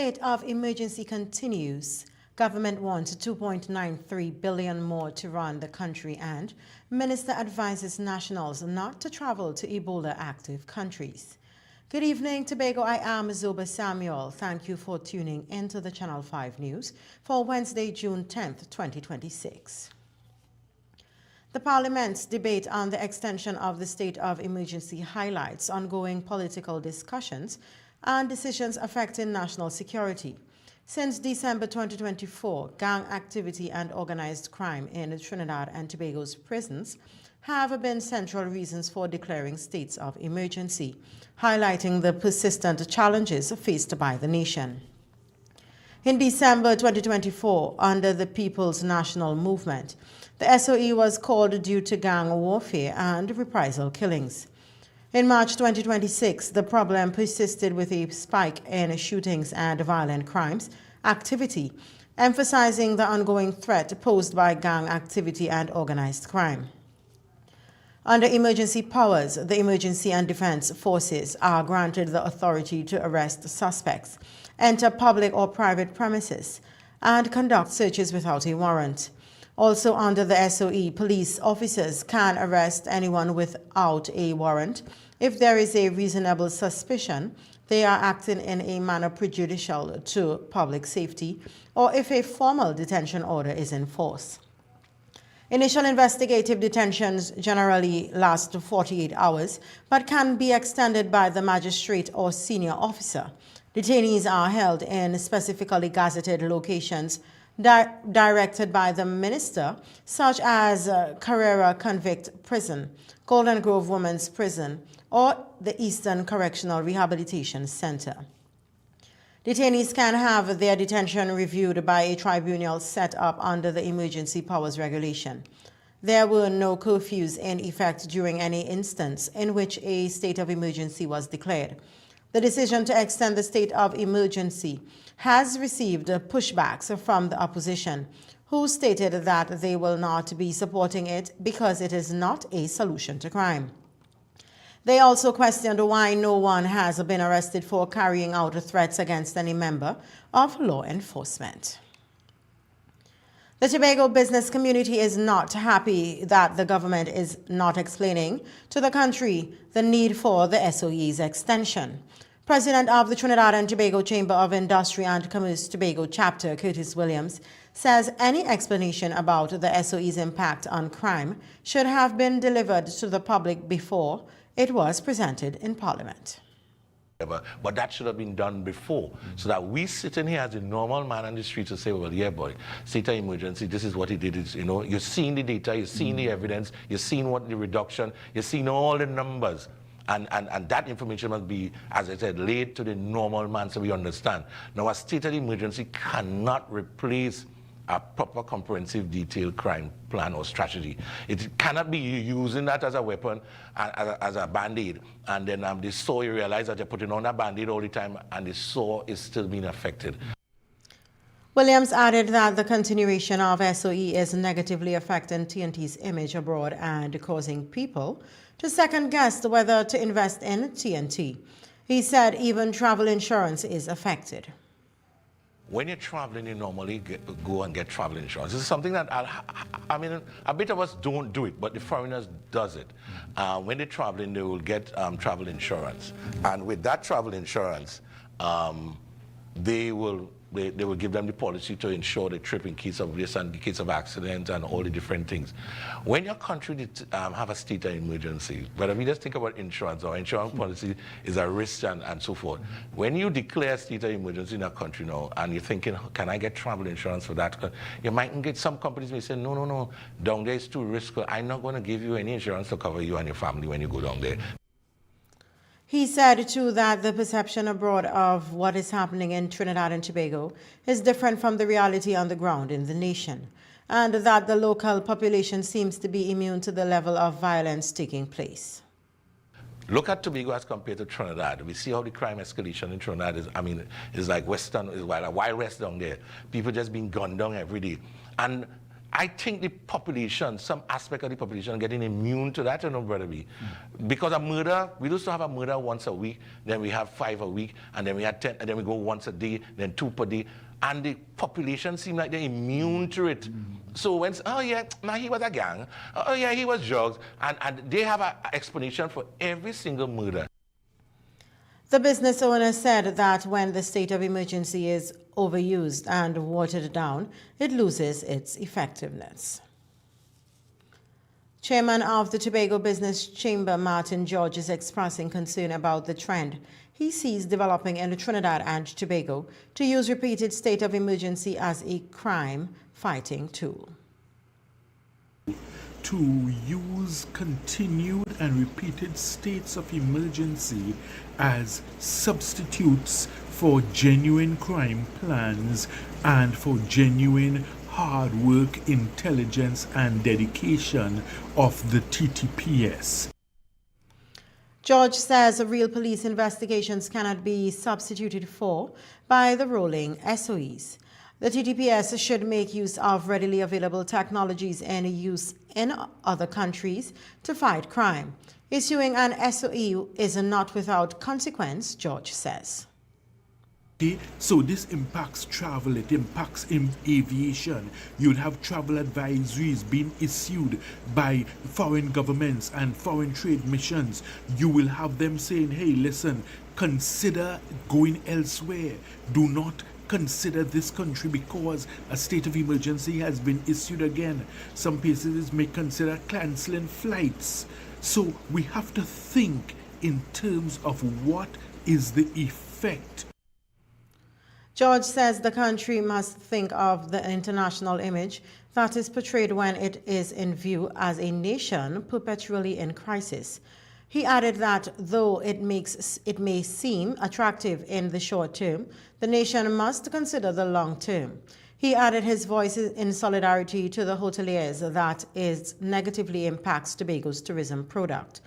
state of emergency continues. Government wants 2.93 billion more to run the country, and Minister advises nationals not to travel to Ebola-active countries. Good evening, Tobago. I am Zoba Samuel. Thank you for tuning into the Channel 5 News for Wednesday, June 10th, 2026. The Parliament's debate on the extension of the state of emergency highlights ongoing political discussions and decisions affecting national security. Since December 2024, gang activity and organized crime in Trinidad and Tobago's prisons have been central reasons for declaring states of emergency, highlighting the persistent challenges faced by the nation. In December 2024, under the People's National Movement, the SOE was called due to gang warfare and reprisal killings. In March 2026, the problem persisted with a spike in shootings and violent crimes activity, emphasizing the ongoing threat posed by gang activity and organized crime. Under emergency powers, the Emergency and Defense Forces are granted the authority to arrest suspects, enter public or private premises, and conduct searches without a warrant. Also under the SOE, police officers can arrest anyone without a warrant if there is a reasonable suspicion they are acting in a manner prejudicial to public safety, or if a formal detention order is in force. Initial investigative detentions generally last 48 hours, but can be extended by the magistrate or senior officer. Detainees are held in specifically gazetted locations directed by the minister, such as Carrera Convict Prison, Golden Grove Women's Prison, or the Eastern Correctional Rehabilitation Center. Detainees can have their detention reviewed by a tribunal set up under the Emergency Powers Regulation. There were no curfews in effect during any instance in which a state of emergency was declared. The decision to extend the state of emergency has received pushbacks from the opposition, who stated that they will not be supporting it because it is not a solution to crime. They also questioned why no one has been arrested for carrying out threats against any member of law enforcement. The Tobago business community is not happy that the government is not explaining to the country the need for the SOE's extension. President of the Trinidad and Tobago Chamber of Industry and Commerce Tobago Chapter, Curtis Williams, says any explanation about the SOE's impact on crime should have been delivered to the public before it was presented in Parliament. But that should have been done before, so that we sit in here as a normal man on the street to say, well, yeah, boy, state of emergency, this is what he did. It's, you're seeing the data, you're seeing the evidence, you're seeing what the reduction, you're seeing all the numbers. And that information must be, as I said, laid to the normal man so we understand. Now, a state of emergency cannot replace a proper comprehensive detailed crime plan or strategy. It cannot be using that as a weapon, as a band-aid, and then the sore, you realize that you're putting on a band-aid all the time and the sore is still being affected. Williams added that the continuation of SOE is negatively affecting TNT's image abroad and causing people to second-guess whether to invest in TNT. He said even travel insurance is affected. When you're traveling, you normally go and get travel insurance. This is something that, I mean, a bit of us don't do it, but the foreigners does it. When they're traveling, they will get travel insurance. And with that travel insurance, they will give them the policy to insure the trip in case of risk and in case of accident and all the different things. When your country have a state of emergency, whether we just think about insurance or insurance policy is a risk and so forth. When you declare a state of emergency in a country now and you're thinking, can I get travel insurance for that? You might get some companies may say, no, down there is too risky. I'm not going to give you any insurance to cover you and your family when you go down there. He said, too, that the perception abroad of what is happening in Trinidad and Tobago is different from the reality on the ground in the nation, and that the local population seems to be immune to the level of violence taking place. Look at Tobago as compared to Trinidad. We see how the crime escalation in Trinidad is, is like Western, is like a Wild West down there. People just being gunned down every day. And I think the population, some aspect of the population, getting immune to that, you know, Brother B. Because a murder, we used to have a murder once a week, then we have 5 a week, and then we had 10, and then we go once a day, then 2 per day. And the population seem like they're immune to it. So when, oh yeah, now he was a gang, oh yeah, he was drugs, and they have an explanation for every single murder. The business owner said that when the state of emergency is overused and watered down, it loses its effectiveness. Chairman of the Tobago Business Chamber, Martin George, is expressing concern about the trend he sees developing in Trinidad and Tobago to use repeated state of emergency as a crime-fighting tool. To use continued and repeated states of emergency as substitutes for genuine crime plans and for genuine hard work, intelligence, and dedication of the TTPS. George says real police investigations cannot be substituted for by the rolling SOEs. The TTPS should make use of readily available technologies in use in other countries to fight crime. Issuing an SOE is not without consequence, George says. Okay, so this impacts travel, it impacts aviation. You'll have travel advisories being issued by foreign governments and foreign trade missions. You will have them saying, hey, listen, consider going elsewhere. Do not consider this country because a state of emergency has been issued again. Some places may consider cancelling flights. So we have to think in terms of what is the effect. George says the country must think of the international image that is portrayed when it is in view as a nation perpetually in crisis. He added that though it may seem attractive in the short term, the nation must consider the long term. He added his voice in solidarity to the hoteliers that it negatively impacts Tobago's tourism product.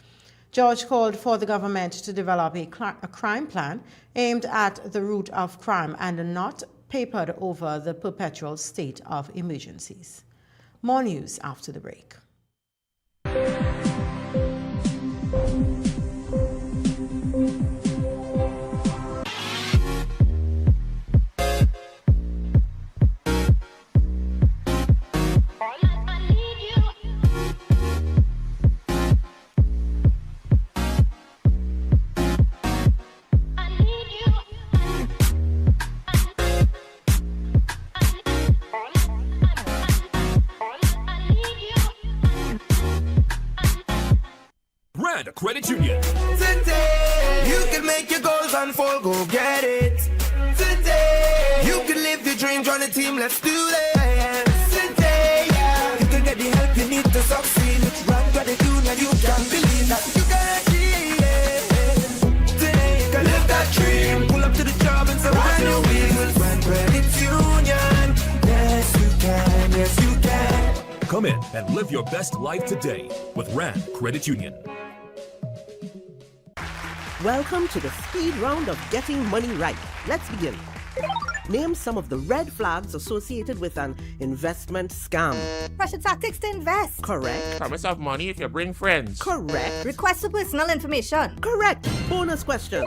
George called for the government to develop a crime plan aimed at the root of crime and not papered over the perpetual state of emergencies. More news after the break. Credit Union. Today, you can make your goals unfold, go get it. Today, you can live your dreams, join the team, let's do this. Today, yeah, you can get the help you need to succeed. Let's run Credit Union, you can believe that you can achieve it. Today, you can live that dream, pull up to the job and survive your wheels. Run Credit Union, yes you can, yes you can. Come in and live your best life today with RAND Credit Union. Welcome to the speed round of getting money right. Let's begin. Name some of the red flags associated with an investment scam. Pressure tactics to invest. Correct. Promise of money if you bring friends. Correct. Request for personal information. Correct. Bonus question.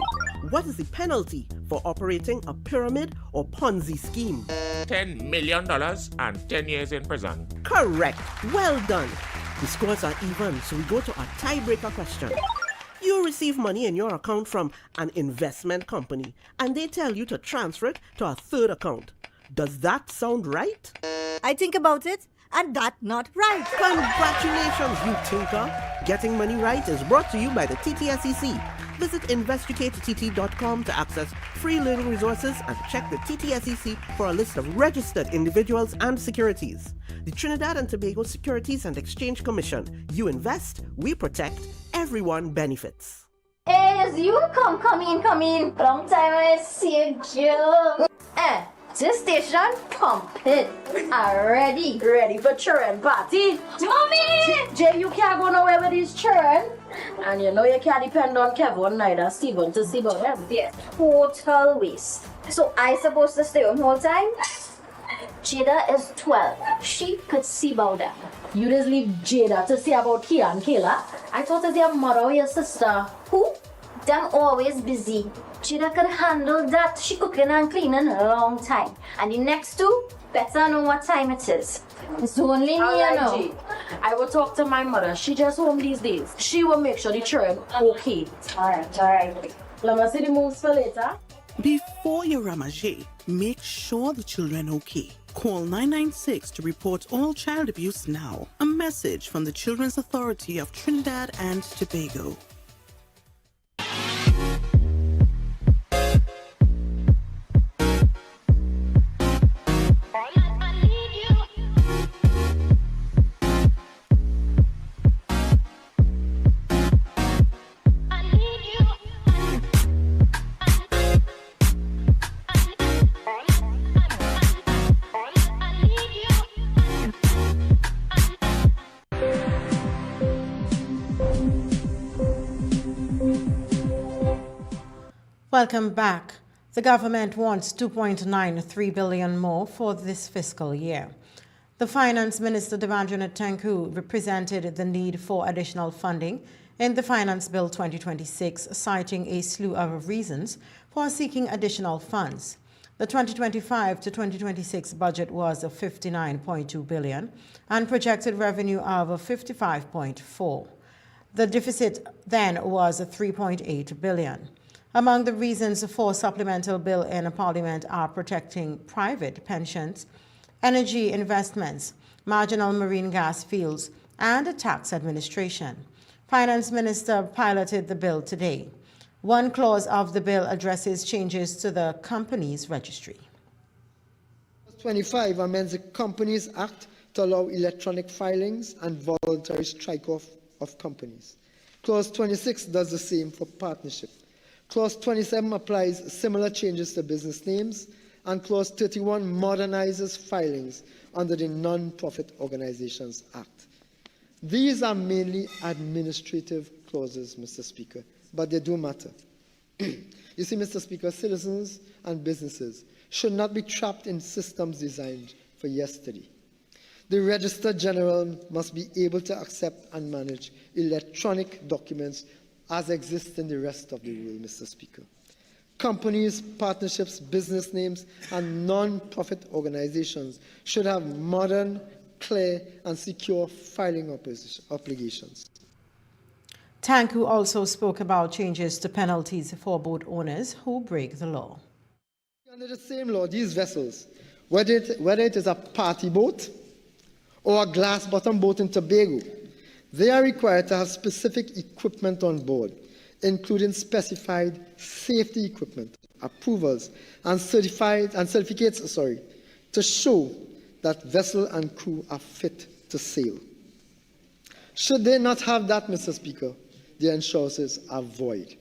What is the penalty for operating a pyramid or Ponzi scheme? $10 million and 10 years in prison. Correct. Well done. The scores are even, so we go to our tiebreaker question. You receive money in your account from an investment company, and they tell you to transfer it to a third account. Does that sound right? I think about it, and that not right. Congratulations, you tinker! Getting Money Right is brought to you by the TTSEC. Visit investigateTT.com to access free learning resources and check the TTSEC for a list of registered individuals and securities. The Trinidad and Tobago Securities and Exchange Commission. You invest, we protect, everyone benefits. As you come in. Long time I see you. This station pumping. Ready for children party. Mommy! Jay, you can't go nowhere with these children. And you know you can't depend on Kevin neither Stephen to see about them. Yes. Total waste. So I supposed to stay home whole time? Jada is 12. She could see about that. You just leave Jada to see about Kia and Kayla. I thought it's your mother or your sister. Who? Them always busy. Jada could handle that. She cooking and cleaning a long time. And the next two, better know what time it is. It's only me, you know. G. I will talk to my mother. She just home these days. She will make sure the children okay. Alright. Let me see the moves for later. Before you ramage, make sure the children okay. Call 996 to report all child abuse now. A message from the Children's Authority of Trinidad and Tobago. Welcome back. The government wants 2.93 billion more for this fiscal year. The Finance Minister Devanjana Tanku represented the need for additional funding in the Finance Bill 2026, citing a slew of reasons for seeking additional funds. The 2025 to 2026 budget was 59.2 billion and projected revenue of 55.4. The deficit then was 3.8 billion. Among the reasons for supplemental bill in Parliament are protecting private pensions, energy investments, marginal marine gas fields, and tax administration. Finance Minister piloted the bill today. One clause of the bill addresses changes to the Companies Registry. 25 amends the Companies Act to allow electronic filings and voluntary strike-off of companies. Clause 26 does the same for partnership. Clause 27 applies similar changes to business names, and Clause 31 modernizes filings under the Non-Profit Organizations Act. These are mainly administrative clauses, Mr. Speaker, but they do matter. You see, Mr. Speaker, citizens and businesses should not be trapped in systems designed for yesterday. The Registrar General must be able to accept and manage electronic documents as exists in the rest of the world, Mr. Speaker. Companies, partnerships, business names, and non-profit organizations should have modern, clear, and secure filing obligations. Tanku also spoke about changes to penalties for boat owners who break the law. Under the same law, these vessels, whether it is a party boat or a glass-bottom boat in Tobago, they are required to have specific equipment on board, including specified safety equipment, approvals, and certificates to show that vessel and crew are fit to sail. Should they not have that, Mr. Speaker, their insurances are void.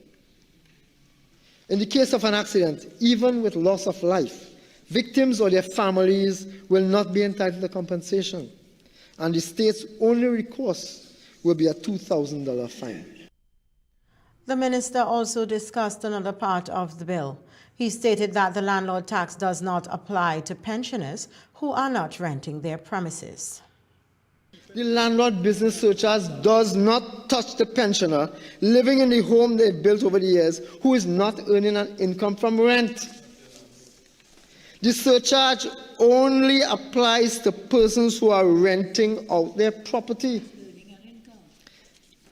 In the case of an accident, even with loss of life, victims or their families will not be entitled to compensation, and the state's only recourse will be a $2,000 fine. The minister also discussed another part of the bill. He stated that the landlord tax does not apply to pensioners who are not renting their premises. The landlord business surcharge does not touch the pensioner living in the home they built over the years who is not earning an income from rent. The surcharge only applies to persons who are renting out their property.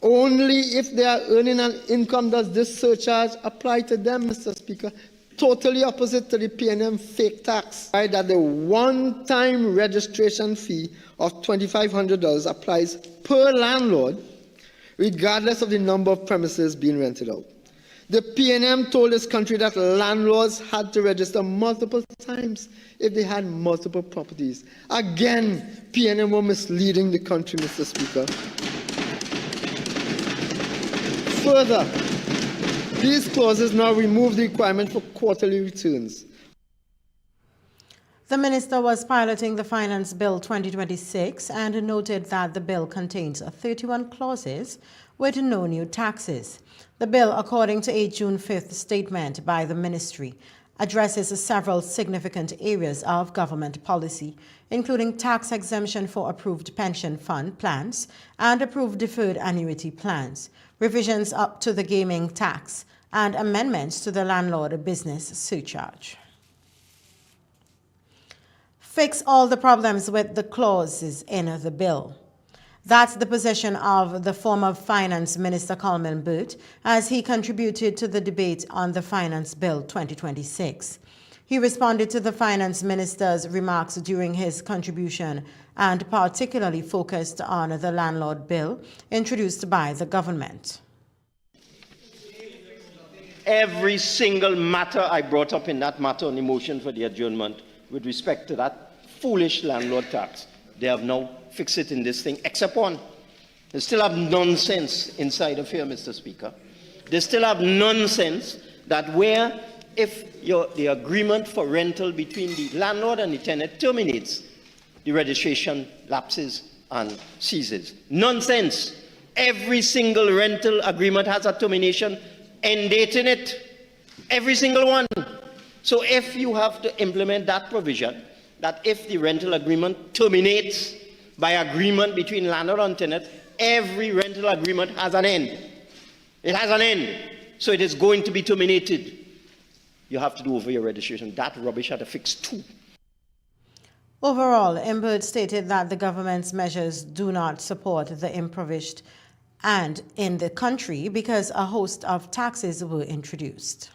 Only if they are earning an income does this surcharge apply to them, Mr. Speaker. Totally opposite to the P&M fake tax, right? That the one-time registration fee of $2,500 applies per landlord, regardless of the number of premises being rented out. The P&M told this country that landlords had to register multiple times if they had multiple properties. Again, P&M were misleading the country, Mr. Speaker. Further, these clauses now remove the requirement for quarterly returns. The minister was piloting the Finance Bill 2026 and noted that the bill contains 31 clauses with no new taxes. The bill, according to a June 5th statement by the ministry, addresses several significant areas of government policy, including tax exemption for approved pension fund plans and approved deferred annuity plans, revisions up to the gaming tax, and amendments to the landlord business surcharge. Fix all the problems with the clauses in the bill. That's the position of the former Finance Minister Coleman Burt as he contributed to the debate on the Finance Bill 2026. He responded to the Finance Minister's remarks during his contribution and particularly focused on the Landlord Bill introduced by the government. Every single matter I brought up in that matter on the motion for the adjournment with respect to that foolish landlord tax, they have now fixed it in this thing, except one. They still have nonsense inside of here, Mr. Speaker. They still have nonsense that where if the agreement for rental between the landlord and the tenant terminates, the registration lapses and ceases. Nonsense. Every single rental agreement has a termination end date in it. Every single one. So if you have to implement that provision, that if the rental agreement terminates by agreement between landlord and tenant, every rental agreement has an end. It has an end. So it is going to be terminated. You have to do over your registration. That rubbish had to fix too. Overall, Imbert stated that the government's measures do not support the impoverished and in the country because a host of taxes were introduced.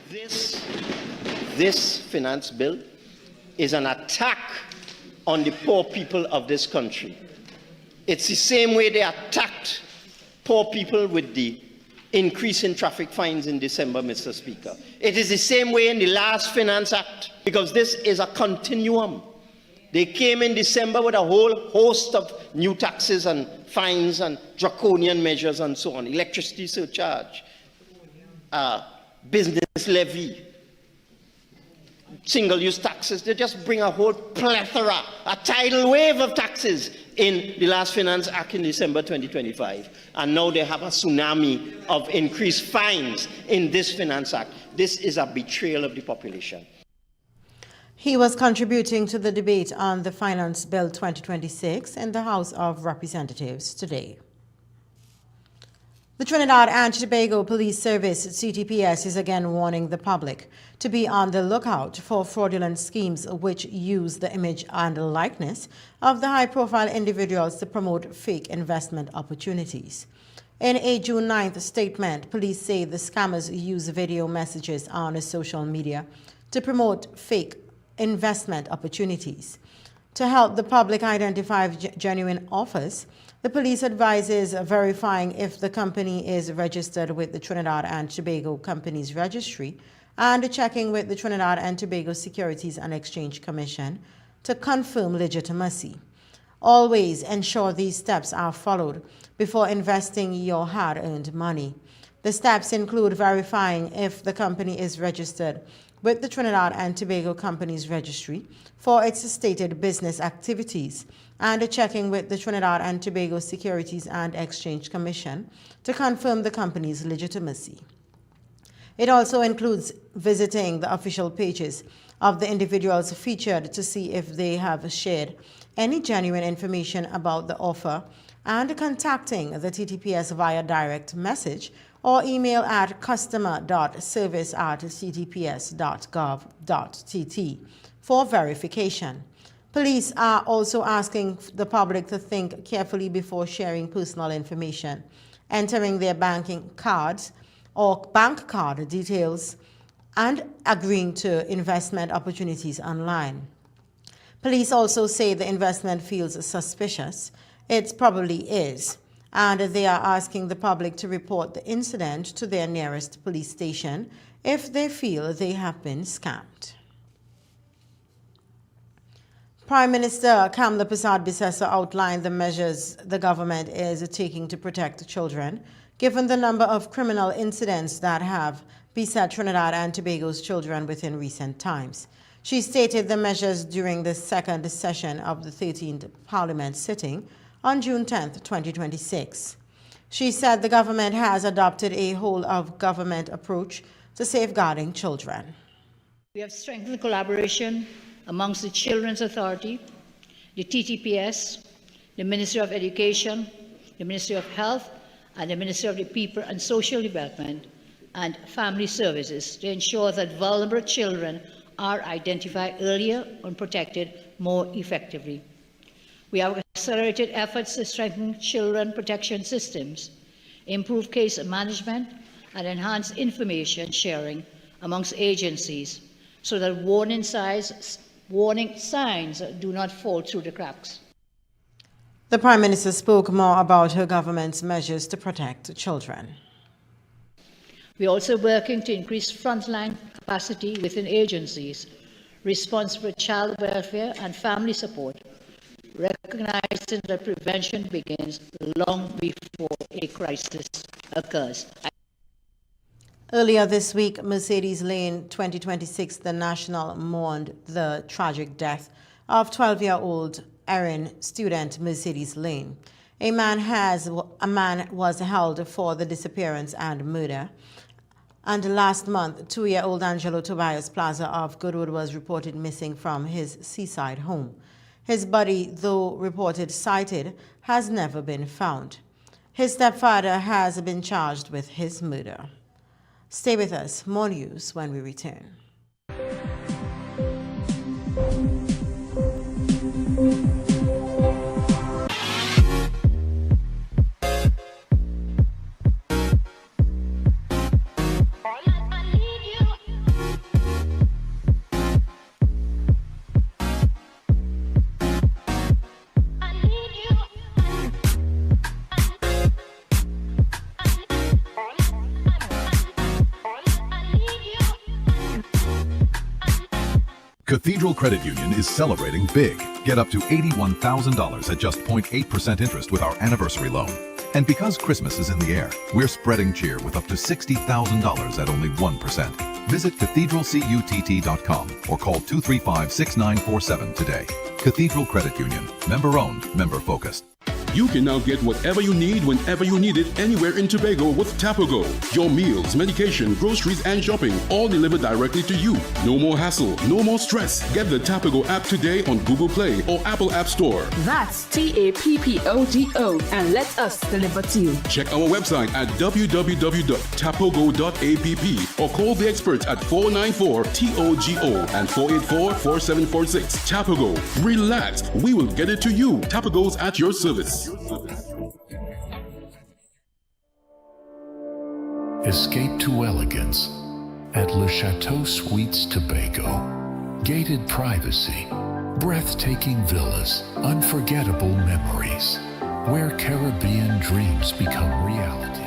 This finance bill is an attack on the poor people of this country. It's the same way they attacked poor people with the increase in traffic fines in December, Mr. Speaker. It is the same way in the last Finance Act, because this is a continuum. They came in December with a whole host of new taxes and fines and draconian measures and so on. Electricity surcharge, business levy, single-use taxes. They just bring a whole plethora, a tidal wave of taxes in the last Finance Act in December 2025. And now they have a tsunami of increased fines in this Finance Act. This is a betrayal of the population. He was contributing to the debate on the Finance Bill 2026 in the House of Representatives today. The Trinidad and Tobago Police Service, TTPS, is again warning the public to be on the lookout for fraudulent schemes which use the image and likeness of the high-profile individuals to promote fake investment opportunities. In a June 9th statement, police say the scammers use video messages on social media to promote fake investment opportunities. To help the public identify genuine offers, the police advises verifying if the company is registered with the Trinidad and Tobago Companies Registry and checking with the Trinidad and Tobago Securities and Exchange Commission to confirm legitimacy. Always ensure these steps are followed before investing your hard-earned money. The steps include verifying if the company is registered with the Trinidad and Tobago Companies Registry for its stated business activities and checking with the Trinidad and Tobago Securities and Exchange Commission to confirm the company's legitimacy. It also includes visiting the official pages of the individuals featured to see if they have shared any genuine information about the offer and contacting the TTPS via direct message or email at customer.service@ctps.gov.tt for verification. Police are also asking the public to think carefully before sharing personal information, entering their banking cards or bank card details, and agreeing to investment opportunities online. Police also say the investment feels suspicious. It probably is, and they are asking the public to report the incident to their nearest police station if they feel they have been scammed. Prime Minister Kamla Persad-Bissessar outlined the measures the government is taking to protect children, given the number of criminal incidents that have beset Trinidad and Tobago's children within recent times. She stated the measures during the second session of the 13th Parliament sitting on June 10, 2026. She said the government has adopted a whole-of-government approach to safeguarding children. We have strengthened collaboration amongst the Children's Authority, the TTPS, the Ministry of Education, the Ministry of Health, and the Ministry of the People and Social Development and Family Services to ensure that vulnerable children are identified earlier and protected more effectively. We have accelerated efforts to strengthen children protection systems, improve case management, and enhance information sharing amongst agencies so that warning signs do not fall through the cracks. The Prime Minister spoke more about her government's measures to protect children. We are also working to increase frontline capacity within agencies responsible for child welfare and family support, recognizing that prevention begins long before a crisis occurs. Earlier this week, Mercedes Lane 2026, the National mourned the tragic death of 12-year-old Erin student Mercedes Lane. A man was held for the disappearance and murder. And last month, 2-year-old Angelo Tobias Plaza of Goodwood was reported missing from his seaside home. His body, though reported sighted, has never been found. His stepfather has been charged with his murder. Stay with us. More news when we return. Cathedral Credit Union is celebrating big. Get up to $81,000 at just 0.8% interest with our anniversary loan. And because Christmas is in the air, we're spreading cheer with up to $60,000 at only 1%. Visit cathedralcutt.com or call 235-6947 today. Cathedral Credit Union. Member-owned, member-focused. You can now get whatever you need whenever you need it anywhere in Tobago with Tobago. Your meals, medication, groceries, and shopping all delivered directly to you. No more hassle, no more stress. Get the Tobago app today on Google Play or Apple App Store. That's TAPPOGO and let us deliver to you. Check our website at www.tapogo.app or call the experts at 494-TOGO and 484-4746. Tobago. Relax. We will get it to you. Tobago's at your service. Escape to elegance at Le Chateau Suites Tobago. Gated privacy, breathtaking villas, unforgettable memories, where Caribbean dreams become reality.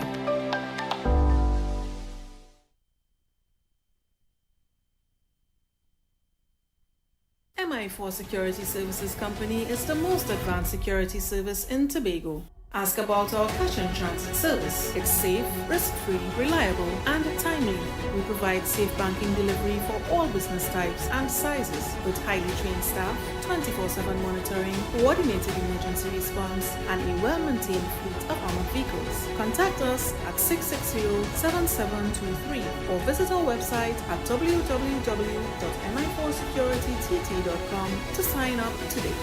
MI4 Security Services Company is the most advanced security service in Tobago. Ask about our cash and transit service. It's safe, risk-free, reliable, and timely. We provide safe banking delivery for all business types and sizes with highly trained staff, 24/7 monitoring, coordinated emergency response, and a well-maintained fleet of armored vehicles. Contact us at 660-7723 or visit our website at www.mi4securitytt.com to sign up today.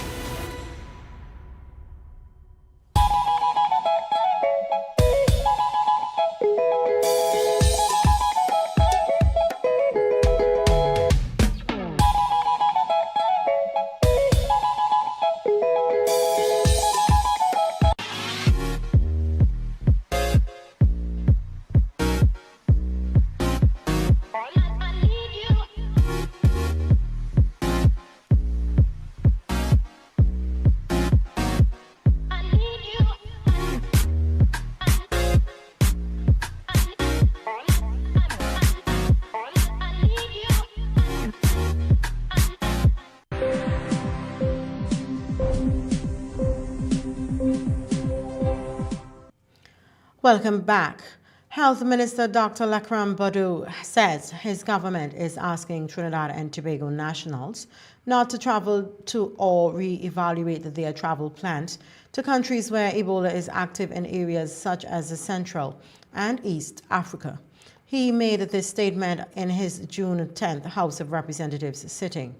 Welcome back. Health Minister Dr. Lakram Badu says his government is asking Trinidad and Tobago nationals not to travel to or re-evaluate their travel plans to countries where Ebola is active in areas such as Central and East Africa. He made this statement in his June 10th House of Representatives sitting.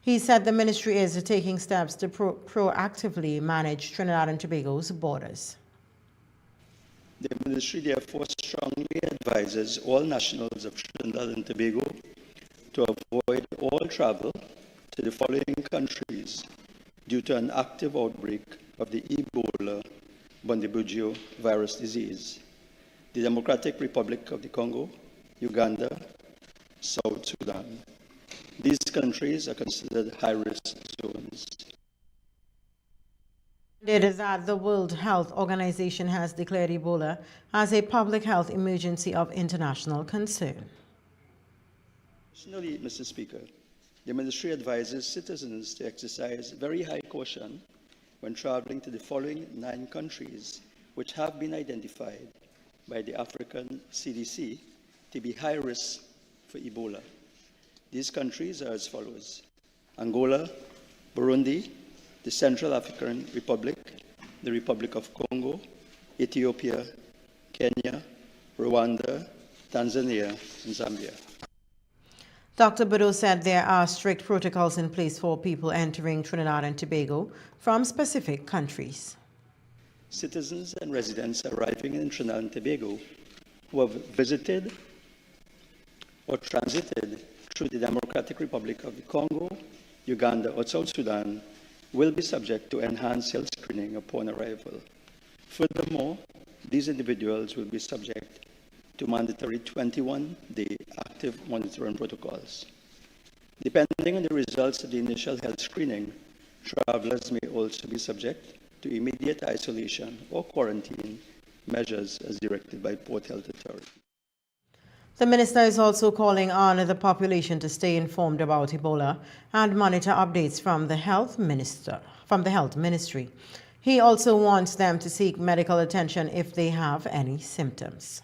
He said the ministry is taking steps to proactively manage Trinidad and Tobago's borders. The ministry therefore strongly advises all nationals of Trinidad and Tobago to avoid all travel to the following countries due to an active outbreak of the Ebola Bundibugyo virus disease: the Democratic Republic of the Congo, Uganda, South Sudan. These countries are considered high-risk zones. It is that the World Health Organization has declared Ebola as a public health emergency of international concern. Additionally, Mr. Speaker, the ministry advises citizens to exercise very high caution when traveling to the following 9 countries which have been identified by the African CDC to be high risk for Ebola. These countries are as follows: Angola, Burundi, the Central African Republic, the Republic of Congo, Ethiopia, Kenya, Rwanda, Tanzania, and Zambia. Dr. Bodo said there are strict protocols in place for people entering Trinidad and Tobago from specific countries. Citizens and residents arriving in Trinidad and Tobago who have visited or transited through the Democratic Republic of the Congo, Uganda, or South Sudan will be subject to enhanced health screening upon arrival. Furthermore, these individuals will be subject to mandatory 21-day active monitoring protocols. Depending on the results of the initial health screening, travelers may also be subject to immediate isolation or quarantine measures as directed by Port Health Authority. The minister is also calling on the population to stay informed about Ebola and monitor updates from the health ministry. He also wants them to seek medical attention if they have any symptoms.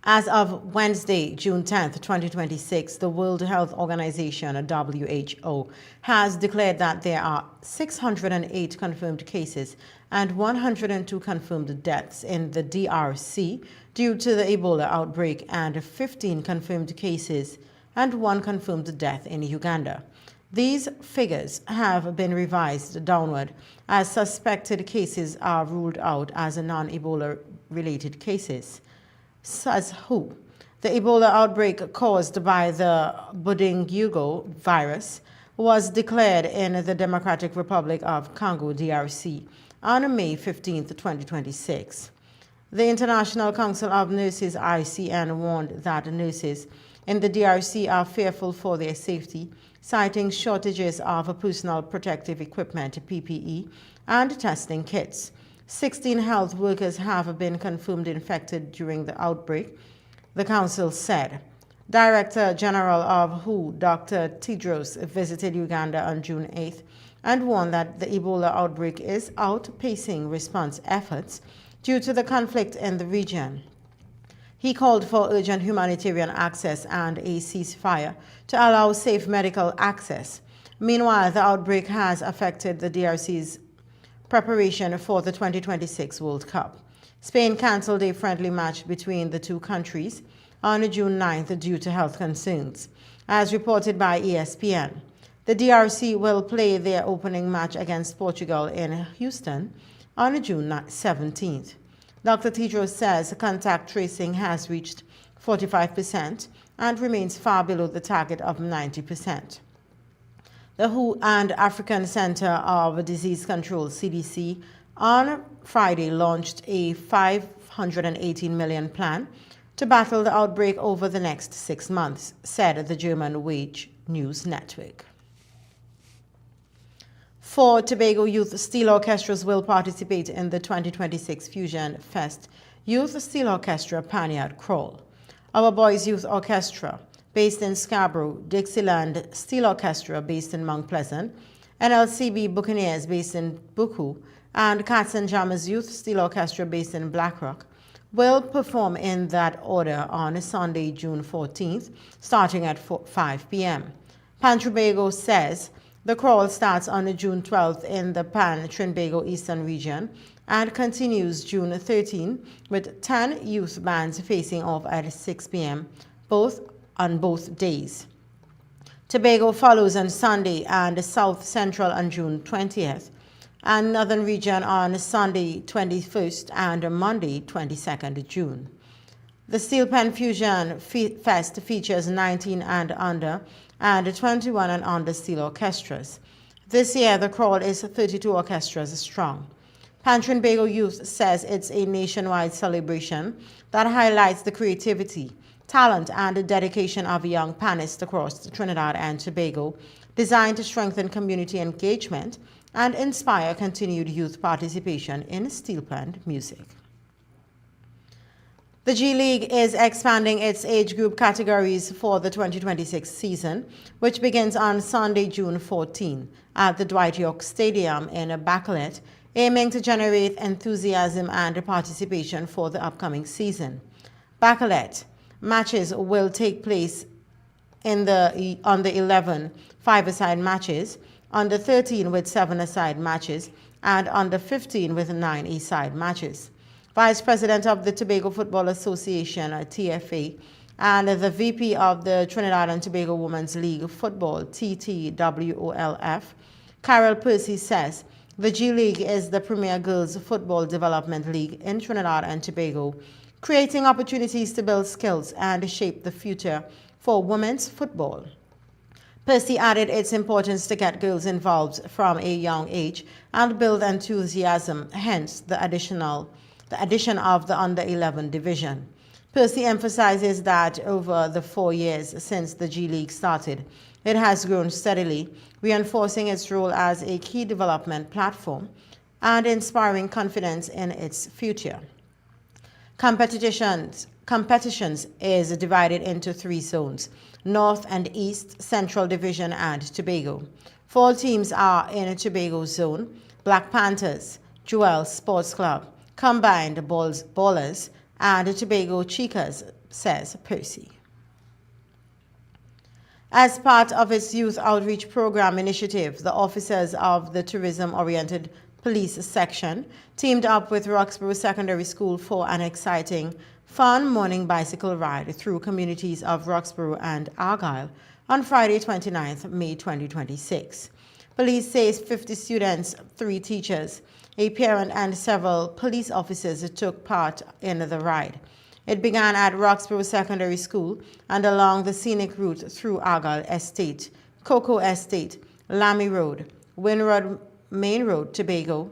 As of Wednesday, June 10th, 2026, the World Health Organization, WHO, has declared that there are 608 confirmed cases and 102 confirmed deaths in the DRC due to the Ebola outbreak, and 15 confirmed cases and 1 confirmed death in Uganda. These figures have been revised downward as suspected cases are ruled out as non-Ebola related cases. Says WHO. The Ebola outbreak caused by the Bundibugyo virus was declared in the Democratic Republic of Congo, DRC, on May 15, 2026. The International Council of Nurses, ICN, warned that nurses in the DRC are fearful for their safety, citing shortages of personal protective equipment, PPE, and testing kits. 16 health workers have been confirmed infected during the outbreak, the council said. Director General of WHO, Dr. Tedros, visited Uganda on June 8th and warned that the Ebola outbreak is outpacing response efforts due to the conflict in the region. He called for urgent humanitarian access and a ceasefire to allow safe medical access. Meanwhile, the outbreak has affected the DRC's preparation for the 2026 World Cup. Spain cancelled a friendly match between the two countries on June 9th due to health concerns. As reported by ESPN, the DRC will play their opening match against Portugal in Houston on June 17th. Dr. Tedros says contact tracing has reached 45% and remains far below the target of 90%. The WHO and African Center of Disease Control, CDC, on Friday launched a $518 million plan to battle the outbreak over the next 6 months, said the German Wage News Network. 4 Tobago Youth Steel Orchestras will participate in the 2026 Fusion Fest Youth Steel Orchestra Panyard Crawl. Our Boys Youth Orchestra, based in Scarborough, Dixieland Steel Orchestra, based in Mount Pleasant, NLCB Buccaneers, based in Buku, and Cats and Jammers Youth Steel Orchestra, based in Blackrock, will perform in that order on Sunday, June 14th, starting at 5 p.m. Pan Tobago says the crawl starts on June 12th in the Pan Trinbago Eastern Region and continues June 13 with 10 youth bands facing off at 6 p.m. on both days. Tobago follows on Sunday and South Central on June 20th, and Northern Region on Sunday 21st and Monday 22nd June. The Steel Pen Fusion Fest features 19 and under and 21 and under steel orchestras. This year, the crowd is 32 orchestras strong. Trinbago Youth says it's a nationwide celebration that highlights the creativity, talent, and the dedication of young panists across Trinidad and Tobago, designed to strengthen community engagement and inspire continued youth participation in steel pen music. The G League is expanding its age group categories for the 2026 season, which begins on Sunday, June 14 at the Dwight York Stadium in Bacalet, aiming to generate enthusiasm and participation for the upcoming season. Bacalet matches will take place on the 11 5-a-side matches, on the 13 with 7-a-side matches, and on the 15 with 9-a-side matches. Vice President of the Tobago Football Association, TFA, and the VP of the Trinidad and Tobago Women's League Football, TTWOLF, Carol Percy says the G League is the premier girls football development league in Trinidad and Tobago, creating opportunities to build skills and shape the future for women's football. Percy added its importance to get girls involved from a young age and build enthusiasm, hence the addition of the under-11 division. Percy emphasizes that over the 4 years since the G League started, it has grown steadily, reinforcing its role as a key development platform and inspiring confidence in its future. Competitions is divided into 3 zones: North and East, Central Division, and Tobago. 4 teams are in Tobago zone: Black Panthers, Jewel Sports Club, Combined Ballers, and Tobago Chicas, says Percy. As part of its youth outreach program initiative, the officers of the tourism-oriented police section teamed up with Roxborough Secondary School for an exciting, fun morning bicycle ride through communities of Roxborough and Argyle on Friday, 29th May 2026. Police says 50 students, 3 teachers, a parent, and several police officers took part in the ride. It began at Roxborough Secondary School and along the scenic route through Argyle Estate, Cocoa Estate, Lamy Road, Winrod Main Road, Tobago,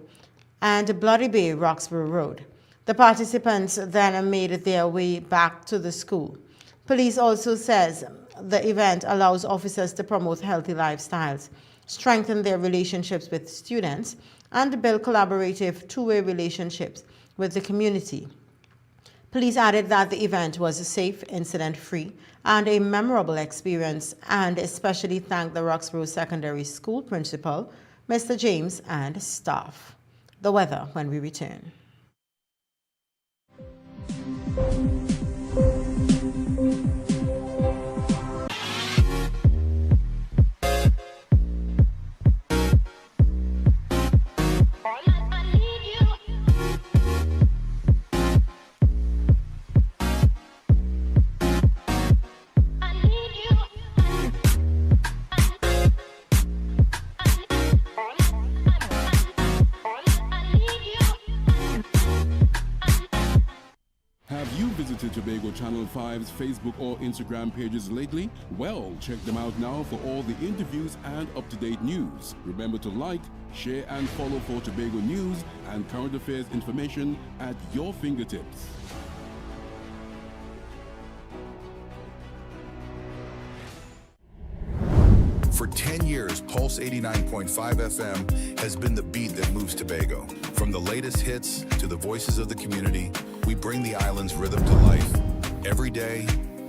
and Bloody Bay, Roxborough Road. The participants then made their way back to the school. Police also says the event allows officers to promote healthy lifestyles, strengthen their relationships with students, and build collaborative two-way relationships with the community. Police added that the event was safe, incident-free, and a memorable experience, and especially thanked the Roxborough Secondary School principal, Mr. James, and staff. The weather when we return. Tobago Channel 5's Facebook or Instagram pages lately? Well, check them out now for all the interviews and up-to-date news. Remember to like, share, and follow for Tobago news and current affairs information at your fingertips. For 10 years, Pulse 89.5 FM has been the beat that moves Tobago. From the latest hits to the voices of the community, we bring the island's rhythm to life. Every day,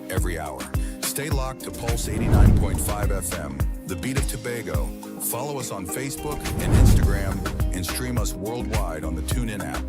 every hour. Stay locked to Pulse 89.5 FM, the beat of Tobago. Follow us on Facebook and Instagram, and stream us worldwide on the TuneIn app.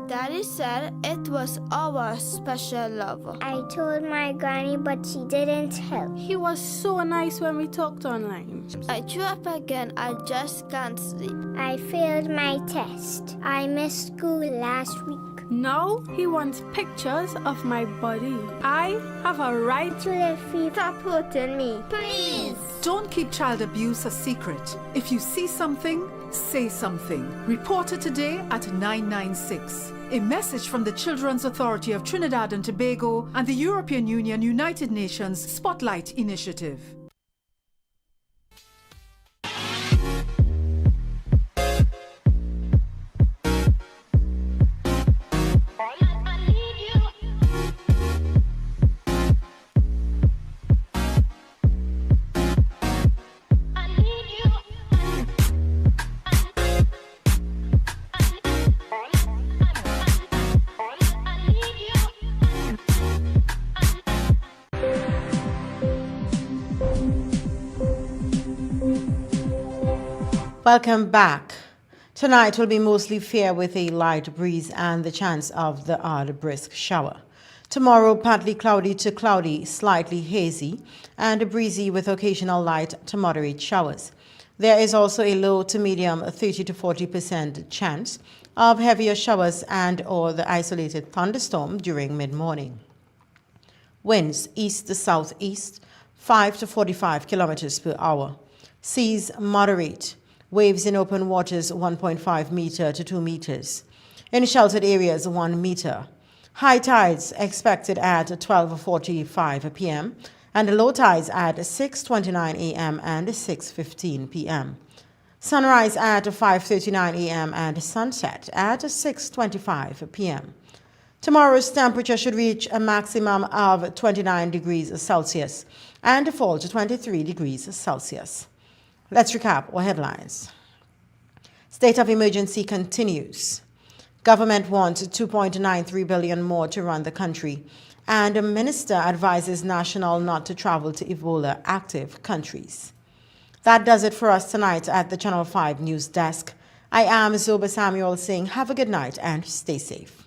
Daddy Daddy said it was our special love. I told my granny, but she didn't help. He was so nice when we talked online. I threw up again. I just can't sleep. I failed my test. I missed school last week. Now he wants pictures of my body. I have a right to live free. Stop hurting me, please. Don't keep child abuse a secret. If you see something, say something. Report it today at 996. A message from the Children's Authority of Trinidad and Tobago and the European Union United Nations Spotlight Initiative. Welcome back. Tonight will be mostly fair with a light breeze and the chance of the odd brisk shower. Tomorrow, partly cloudy to cloudy, slightly hazy, and breezy with occasional light to moderate showers. There is also a low to medium 30 to 40% chance of heavier showers and or the isolated thunderstorm during mid-morning. Winds east to southeast, 5 to 45 kilometers per hour. Seas moderate. Waves in open waters 1.5 meter to 2 meters. In sheltered areas 1 meter. High tides expected at 12:45 p.m. and low tides at 6:29 a.m. and 6:15 p.m. Sunrise at 5:39 a.m. and sunset at 6:25 p.m. Tomorrow's temperature should reach a maximum of 29 degrees Celsius and fall to 23 degrees Celsius. Let's recap our headlines. State of emergency continues. Government wants $2.93 billion more to run the country, and a minister advises national not to travel to Ebola active countries. That does it for us tonight at the Channel 5 News Desk. I am Zoba Samuel saying have a good night and stay safe.